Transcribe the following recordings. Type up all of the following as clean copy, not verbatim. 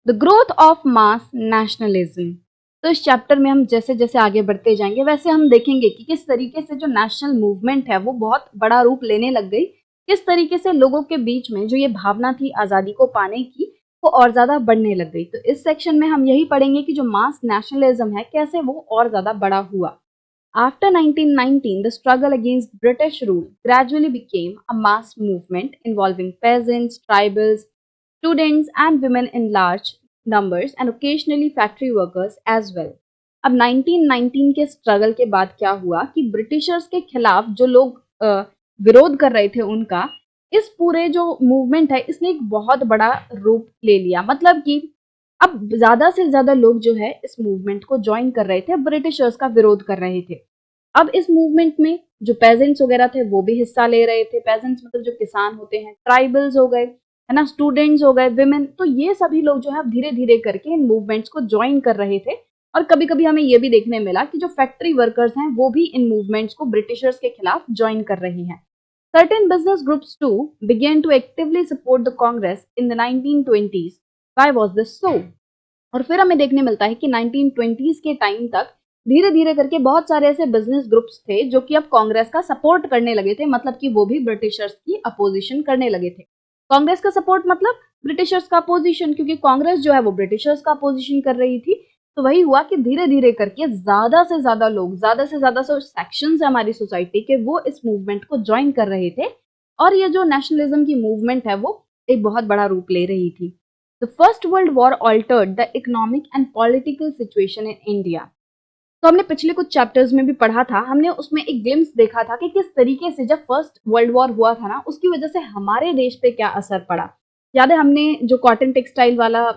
The growth of mass nationalism. तो इस chapter में हम जैसे जैसे आगे बढ़ते जाएंगे वैसे हम देखेंगे कि किस तरीके से जो नेशनल मूवमेंट है वो बहुत बड़ा रूप लेने लग गई, किस तरीके से लोगों के बीच में जो ये भावना थी आज़ादी को पाने की वो और ज़्यादा बढ़ने लग गई। तो इस सेक्शन में हम यही पढ़ेंगे कि जो मास नेशनलिज्म है कैसे वो और ज़्यादा बड़ा हुआ। After 1919, the struggle against British rule gradually became a mass movement involving peasants, tribals, students, and women in large numbers, and occasionally factory workers as well. अब 1919 के स्ट्रगल के बाद क्या हुआ कि ब्रिटिशर्स के खिलाफ जो लोग विरोध कर रहे थे उनका, इस पूरे जो मूवमेंट है इसने एक बहुत बड़ा रूप ले लिया। मतलब कि अब ज़्यादा से ज़्यादा लोग जो है इस मूवमेंट को जॉइन कर रहे थे, ब्रिटिशर्स का विरोध कर रहे थे। अब इस मूवमेंट में जो पेजेंट्स वगैरह थे वो भी हिस्सा ले रहे थे। पेजेंट्स मतलब जो किसान होते हैं, ट्राइबल्स हो गए, है ना, स्टूडेंट्स हो गए, विमेन, तो ये सभी लोग जो है अब धीरे-धीरे करके इन मूवमेंट्स को जॉइन कर रहे थे। और कभी-कभी हमें ये भी देखने मिला कि जो फैक्ट्री वर्कर्स हैं वो भी इन मूवमेंट्स को ब्रिटिशर्स के खिलाफ जॉइन कर रहे हैं। Certain business groups too began to actively support the Congress in the 1920s. Why was this so? और फिर हमें देखने मिलता है कि 1920s के टाइम तक धीरे धीरे करके बहुत सारे ऐसे बिजनेस ग्रुप्स थे जो कि अब कांग्रेस का सपोर्ट करने लगे थे। मतलब कि वो भी ब्रिटिशर्स की अपोजिशन करने लगे थे। कांग्रेस का सपोर्ट मतलब ब्रिटिशर्स का अपोजिशन, क्योंकि कांग्रेस जो है वो ब्रिटिशर्स का अपोजिशन कर रही थी। तो वही हुआ कि धीरे धीरे करके ज्यादा से ज्यादा लोग, ज्यादा से ज्यादा सेक्शंस है हमारी सोसाइटी के, वो इस मूवमेंट को ज्वाइन कर रहे थे। और ये जो नेशनलिज्म की मूवमेंट है वो एक बहुत बड़ा रूप ले रही थी। The First World War altered the economic and political situation in India. तो हमने पिछले कुछ चैप्टर्स में भी पढ़ा था, हमने उसमें एक ग्लिम्स देखा था कि किस तरीके से जब फर्स्ट वर्ल्ड वॉर हुआ था ना, उसकी वजह से हमारे देश पे क्या असर पड़ा। याद है हमने जो कॉटन टेक्सटाइल वाला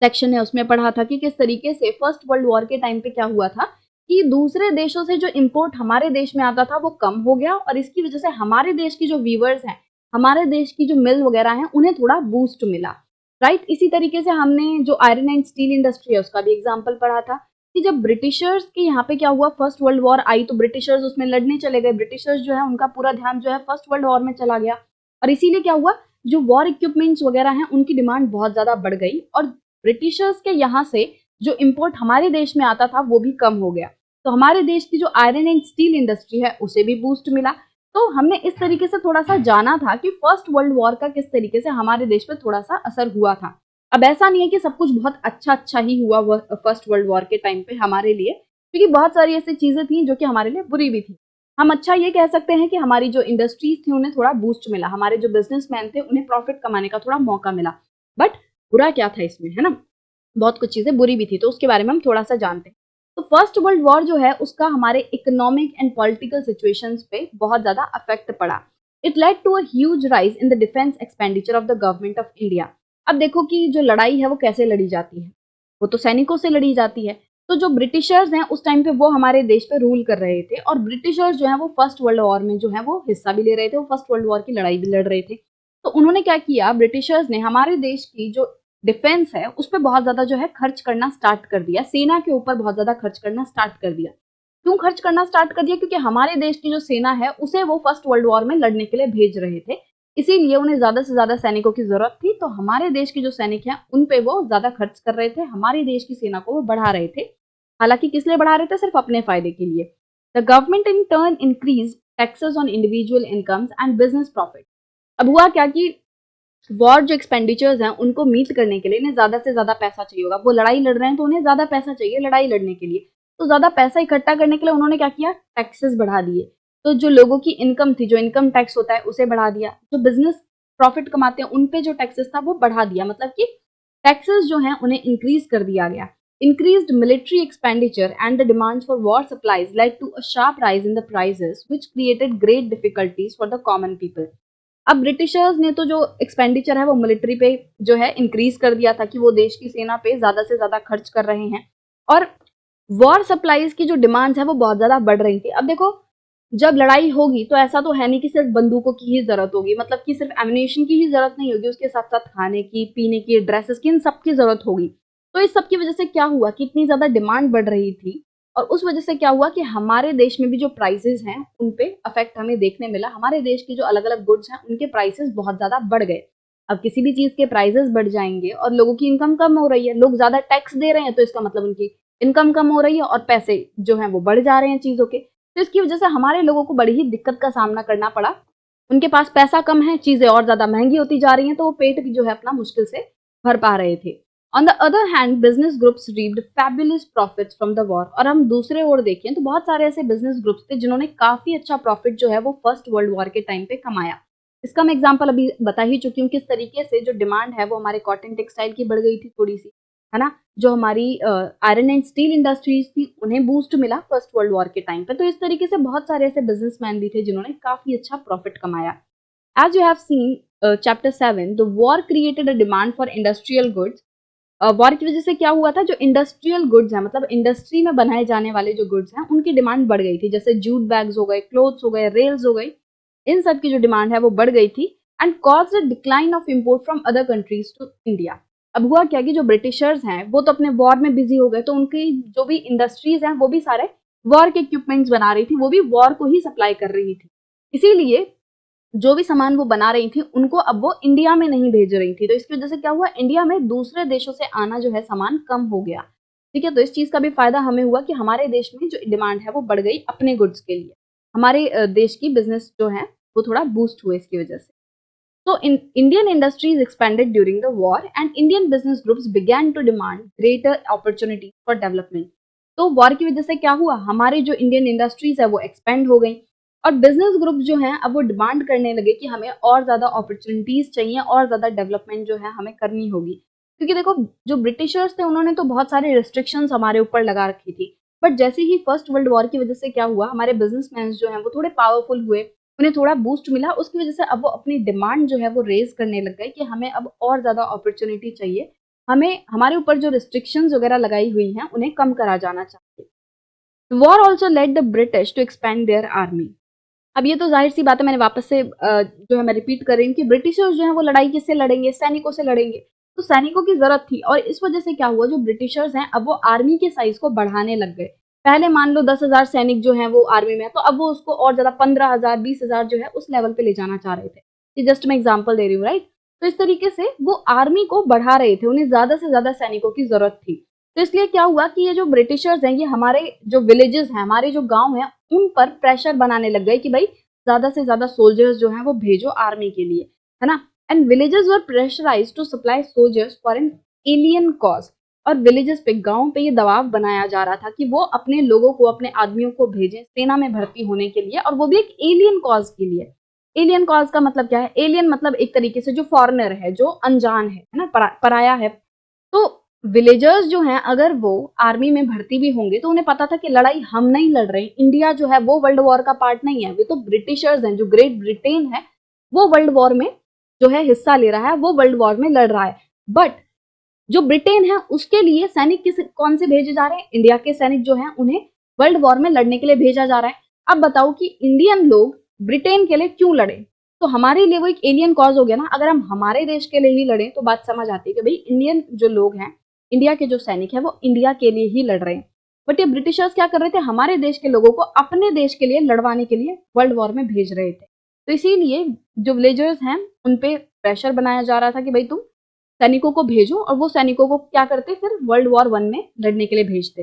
सेक्शन है उसमें पढ़ा था कि किस तरीके से फर्स्ट वर्ल्ड वॉर के टाइम पे क्या हुआ था कि दूसरे देशों से जो इम्पोर्ट हमारे देश में आता था वो कम हो गया, और इसकी वजह से हमारे देश की जो वीवर्स हैं, हमारे देश की जो मिल वगैरह हैं, उन्हें थोड़ा बूस्ट मिला। राइट, इसी तरीके से हमने जो आयरन एंड स्टील इंडस्ट्री है उसका भी एग्जाम्पल पढ़ा था कि जब ब्रिटिशर्स के यहाँ पे क्या हुआ, फर्स्ट वर्ल्ड वॉर आई तो ब्रिटिशर्स उसमें लड़ने चले गए। ब्रिटिशर्स जो है उनका पूरा ध्यान जो है फर्स्ट वर्ल्ड वॉर में चला गया, और इसीलिए क्या हुआ, जो वॉर इक्विपमेंट्स वगैरह हैं उनकी डिमांड बहुत ज्यादा बढ़ गई, और ब्रिटिशर्स के यहाँ से जो इम्पोर्ट हमारे देश में आता था वो भी कम हो गया। तो हमारे देश की जो आयरन एंड स्टील इंडस्ट्री है उसे भी बूस्ट मिला। तो हमने इस तरीके से थोड़ा सा जाना था कि फर्स्ट वर्ल्ड वॉर का किस तरीके से हमारे देश पे थोड़ा सा असर हुआ था। अब ऐसा नहीं है कि सब कुछ बहुत अच्छा अच्छा ही हुआ फर्स्ट वर्ल्ड वॉर के टाइम पे हमारे लिए, क्योंकि बहुत सारी ऐसी चीजें थी जो कि हमारे लिए बुरी भी थी। हम अच्छा ये कह सकते हैं कि हमारी जो इंडस्ट्रीज थी उन्हें थोड़ा बूस्ट मिला, हमारे जो बिजनेसमैन थे उन्हें प्रॉफिट कमाने का थोड़ा मौका मिला। बट बुरा क्या था इसमें, है ना, बहुत कुछ चीजें बुरी भी थी, तो उसके बारे में हम थोड़ा सा जानते हैं। तो फर्स्ट वर्ल्ड वॉर जो है उसका हमारे इकोनॉमिक एंड पॉलिटिकल सिचुएशंस पे बहुत ज्यादा अफेक्ट पड़ा। It led to a huge rise in the defence expenditure of the government of India. अब देखो कि जो लड़ाई है वो कैसे लड़ी जाती है, वो तो सैनिकों से लड़ी जाती है। तो जो ब्रिटिशर्स हैं उस टाइम पे वो हमारे देश पे रूल कर रहे थे, और ब्रिटिशर्स जो है वो फर्स्ट वर्ल्ड वॉर में जो है वो हिस्सा भी ले रहे थे, वो फर्स्ट वर्ल्ड वॉर की लड़ाई भी लड़ रहे थे। तो उन्होंने क्या किया, ब्रिटिशर्स ने हमारे देश की जो डिफेंस है उस पर बहुत ज्यादा जो है खर्च करना स्टार्ट कर दिया, सेना के ऊपर बहुत ज्यादा खर्च करना स्टार्ट कर दिया। क्यों खर्च करना स्टार्ट कर दिया, क्योंकि हमारे देश की जो सेना है उसे वो फर्स्ट वर्ल्ड वॉर में लड़ने के लिए भेज रहे थे, इसीलिए उन्हें ज्यादा से ज्यादा सैनिकों की जरूरत थी। तो हमारे देश के जो सैनिक हैं उन पे वो ज्यादा खर्च कर रहे थे, हमारे देश की सेना को वो बढ़ा रहे थे। हालांकि किस लिए बढ़ा रहे थे, सिर्फ अपने फायदे के लिए। The government in turn increase taxes on individual incomes and business profit. अब हुआ क्या कि वॉर जो एक्सपेंडिचर्स हैं उनको मीट करने के लिए इन्हें ज्यादा से ज्यादा पैसा चाहिए होगा, वो लड़ाई लड़ रहे हैं तो उन्हें ज्यादा पैसा चाहिए लड़ाई लड़ने के लिए। तो ज्यादा पैसा इकट्ठा करने के लिए उन्होंने क्या किया, टैक्सेस बढ़ा दिए। तो जो लोगों की इनकम थी, जो इनकम टैक्स होता है उसे बढ़ा दिया, जो बिजनेस प्रॉफिट कमाते हैं उन पे जो टैक्सेस था वो बढ़ा दिया। मतलब कि टैक्सेस जो हैं उन्हें इंक्रीज कर दिया गया। Increased military expenditure and the demands for war supplies led to a sharp rise in the prices, which created great difficulties for the common people. अब ब्रिटिशर्स ने तो जो एक्सपेंडिचर है वो मिलिट्री पे जो है इंक्रीज कर दिया था कि वो देश की सेना पे ज्यादा से ज्यादा खर्च कर रहे हैं, और वॉर सप्लाईज की जो डिमांड्स है वो बहुत ज्यादा बढ़ रही थी। अब देखो, जब लड़ाई होगी तो ऐसा तो है नहीं कि सिर्फ बंदूकों की ही जरूरत होगी, मतलब कि सिर्फ एमिनेशन की ही जरूरत नहीं होगी, उसके साथ साथ खाने की, पीने की, ड्रेसेस की, इन सब की जरूरत होगी। तो इस सब की वजह से क्या हुआ कि इतनी ज्यादा डिमांड बढ़ रही थी, और उस वजह से क्या हुआ कि हमारे देश में भी जो प्राइसेस हैं उन पे अफेक्ट हमें देखने मिला। हमारे देश की जो अलग अलग गुड्स हैं उनके प्राइसेस बहुत ज्यादा बढ़ गए। अब किसी भी चीज के प्राइसेस बढ़ जाएंगे और लोगों की इनकम कम हो रही है, लोग ज्यादा टैक्स दे रहे हैं, तो इसका मतलब उनकी इनकम कम हो रही है और पैसे जो है वो बढ़ जा रहे हैं चीजों के। तो इसकी वजह से हमारे लोगों को बड़ी ही दिक्कत का सामना करना पड़ा। उनके पास पैसा कम है, चीजें और ज्यादा महंगी होती जा रही हैं, तो वो पेट भी जो है अपना मुश्किल से भर पा रहे थे। On the other hand business groups reaped fabulous profits from the war. और हम दूसरे ओर देखें तो बहुत सारे ऐसे बिजनेस ग्रुप्स थे जिन्होंने काफी अच्छा प्रॉफिट जो है वो फर्स्ट वर्ल्ड वॉर के टाइम पे कमाया। इसका मैं एग्जांपल अभी बता ही चुकी हूँ, किस तरीके से जो डिमांड है वो हमारे कॉटन टेक्सटाइल की बढ़ गई थी थोड़ी सी, है ना। जो हमारी आयरन एंड स्टील इंडस्ट्रीज थी उन्हें बूस्ट मिला फर्स्ट वर्ल्ड वॉर के टाइम पे। तो इस तरीके से बहुत सारे ऐसे बिजनेसमैन भी थे जिन्होंने काफी अच्छा प्रॉफिट कमाया। As you have seen, chapter 7, the war created a demand for industrial goods. War की वजह से क्या हुआ था, जो इंडस्ट्रियल गुड्स हैं, मतलब इंडस्ट्री में बनाए जाने वाले जो गुड्स हैं उनकी डिमांड बढ़ गई थी। जैसे जूट बैग्स हो गए, क्लोथ्स हो गए, रेल्स हो गई, इन सब की जो डिमांड है वो बढ़ गई थी। And cause a decline of import from other countries to India. अब हुआ क्या कि जो ब्रिटिशर्स हैं वो तो अपने वॉर में बिजी हो गए, तो उनकी जो भी इंडस्ट्रीज हैं वो भी सारे वॉर के इक्विपमेंट्स बना रही थी, वो भी वॉर को ही सप्लाई कर रही थी। इसीलिए जो भी सामान वो बना रही थी उनको अब वो इंडिया में नहीं भेज रही थी। तो इसकी वजह से क्या हुआ, इंडिया में दूसरे देशों से आना जो है सामान कम हो गया। ठीक है, तो इस चीज का भी फायदा हमें हुआ कि हमारे देश में जो डिमांड है वो बढ़ गई अपने गुड्स के लिए। हमारे देश की बिजनेस जो है वो थोड़ा बूस्ट हुए इसकी वजह से। So Indian industries expanded during the war and Indian business groups began to demand greater opportunities for development. तो वॉर की वजह से क्या हुआ, हमारी जो इंडियन इंडस्ट्रीज है वो एक्सपेंड हो गई और बिजनेस ग्रुप जो हैं अब वो डिमांड करने लगे कि हमें और ज्यादा अपॉर्चुनिटीज चाहिए और ज्यादा डेवलपमेंट जो है हमें करनी होगी। क्योंकि देखो, जो ब्रिटिशर्स थे उन्होंने तो बहुत सारे रिस्ट्रिक्शंस हमारे ऊपर लगा रखी थी, बट जैसे ही फर्स्ट वर्ल्ड वॉर की वजह से क्या हुआ, हमारे बिजनेसमैन जो हैं वो थोड़े पावरफुल हुए, उन्हें थोड़ा बूस्ट मिला। उसकी वजह से अब वो अपनी डिमांड जो है वो रेज करने लग गए कि हमें अब और ज्यादा अपॉर्चुनिटी चाहिए, हमें हमारे ऊपर जो रिस्ट्रिक्शंस वगैरह लगाई हुई हैं उन्हें कम करा जाना चाहिए। War also led the British to expand their army. अब ये तो जाहिर सी बात है, मैंने वापस से जो है मैं रिपीट कर रही हूँ कि ब्रिटिशर्स जो है वो लड़ाई किससे लड़ेंगे, सैनिकों से लड़ेंगे। तो सैनिकों की जरूरत थी और इस वजह से क्या हुआ, जो ब्रिटिशर्स हैं अब वो आर्मी के साइज को बढ़ाने लग गए। पहले मान लो 10,000 सैनिक जो हैं वो आर्मी में है, तो अब वो उसको और ज्यादा 15,000 20,000 जो है उस लेवल पे ले जाना चाह रहे थे। ये जस्ट मैं एग्जाम्पल दे रही हूँ, राइट। तो इस तरीके से वो आर्मी को बढ़ा रहे थे, उन्हें ज्यादा से ज्यादा सैनिकों की जरूरत थी। तो इसलिए क्या हुआ कि ये जो ब्रिटिशर्स हैं ये हमारे जो विलेजेस हैं, हमारे जो गांव हैं, उन पर प्रेशर बनाने लग गए कि भाई ज्यादा से ज्यादा सोल्जर्स जो हैं वो भेजो आर्मी के लिए, है ना। And villages were pressurised to supply soldiers for an alien cause. और विलेजेस पे, गांव पे ये दबाव बनाया जा रहा था कि वो अपने लोगों को, अपने आदमियों को भेजें सेना में भर्ती होने के लिए, और वो भी एक एलियन कॉज के लिए। एलियन कॉज का मतलब क्या है, एलियन मतलब एक तरीके से जो फॉरेनर है, जो अनजान है ना, पराया है। तो विलेजर्स जो हैं अगर वो आर्मी में भर्ती भी होंगे तो उन्हें पता था कि लड़ाई हम नहीं लड़ रहे, इंडिया जो है वो वर्ल्ड वॉर का पार्ट नहीं है, वे तो ब्रिटिशर्स हैं, जो ग्रेट ब्रिटेन है वो वर्ल्ड वॉर में जो है हिस्सा ले रहा है, वो वर्ल्ड वॉर में लड़ रहा है। बट जो ब्रिटेन है उसके लिए सैनिक कौन से भेजे जा रहे हैं, इंडिया के सैनिक जो हैं उन्हें वर्ल्ड वॉर में लड़ने के लिए भेजा जा रहा है। अब बताओ कि इंडियन लोग ब्रिटेन के लिए क्यों लड़े, तो हमारे लिए वो एक एलियन कॉज हो गया ना। अगर हम हमारे देश के लिए ही लड़े तो बात समझ आती है कि भाई इंडियन जो लोग हैं, इंडिया के जो सैनिक है वो इंडिया के लिए ही लड़ रहे हैं। बट ये ब्रिटिशर्स क्या कर रहे थे, हमारे देश के लोगों को अपने देश के लिए लड़वाने के लिए वर्ल्ड वॉर में भेज रहे थे। तो इसीलिए जो विलेजर्स हैं उन पे प्रेशर बनाया जा रहा था कि भाई तुम सैनिकों को भेजो, और वो सैनिकों को क्या करते, फिर वर्ल्ड वॉर 1 में लड़ने के लिए भेजते।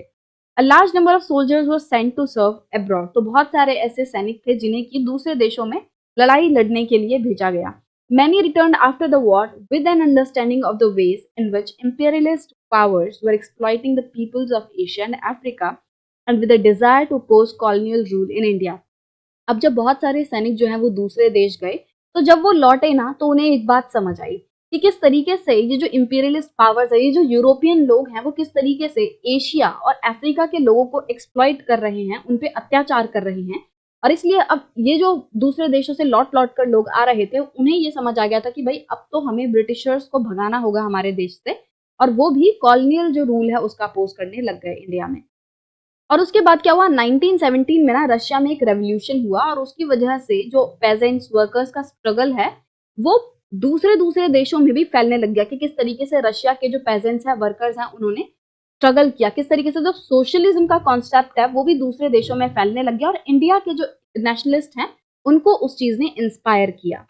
A large number of soldiers were sent to serve abroad. तो बहुत सारे ऐसे सैनिक थे जिन्हें कि दूसरे देशों में लड़ाई लड़ने के लिए भेजा गया। Many returned after the war with an understanding of the ways in which imperialist powers were exploiting the peoples of Asia and Africa and with a desire to oppose colonial rule in India. अब जब बहुत सारे सैनिक जो हैं वो दूसरे देश गए, तो जब वो लौटे ना तो उन्हें एक बात समझ आई कि किस तरीके से ये जो इंपीरियलिस्ट पावर्स है, ये जो यूरोपियन लोग हैं, वो किस तरीके से एशिया और अफ्रीका के लोगों को एक्सप्लॉइट कर रहे हैं, उन पे अत्याचार कर रहे हैं। और इसलिए अब ये जो दूसरे देशों से लौट लौट कर लोग आ रहे थे, उन्हें ये समझ आ गया था कि भाई अब तो हमें ब्रिटिशर्स को भगाना होगा हमारे देश से, और वो भी कॉलोनियल जो रूल है उसका अपोज करने लग गए इंडिया में। और उसके बाद क्या हुआ, 1917 में ना रशिया में एक रेवोल्यूशन हुआ, और उसकी वजह से जो पेजेंट्स वर्कर्स का स्ट्रगल है वो दूसरे दूसरे देशों में भी फैलने लग गया कि किस तरीके से रशिया के जो पेजेंट्स हैं, वर्कर्स हैं, उन्होंने स्ट्रगल किया, किस तरीके से जो सोशलिज्म का कॉन्सेप्ट है वो भी दूसरे देशों में फैलने लग गया, और इंडिया के जो नेशनलिस्ट हैं उनको उस चीज ने इंस्पायर किया।